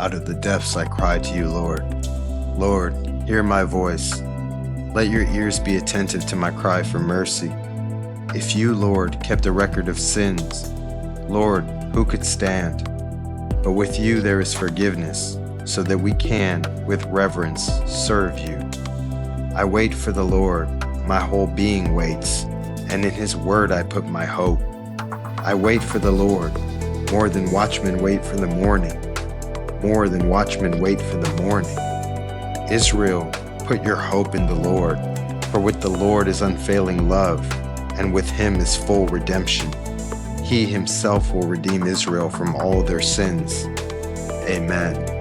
Out of the depths I cry to you, Lord. Lord, hear my voice. Let your ears be attentive to my cry for mercy. If you, Lord, kept a record of sins, Lord, who could stand? But with you there is forgiveness, so that we can, with reverence, serve you. I wait for the Lord, my whole being waits, and in his word I put my hope. I wait for the Lord, more than watchmen wait for the morning, more than watchmen wait for the morning. Israel, put your hope in the Lord, for with the Lord is unfailing love, and with him is full redemption. He himself will redeem Israel from all their sins. Amen.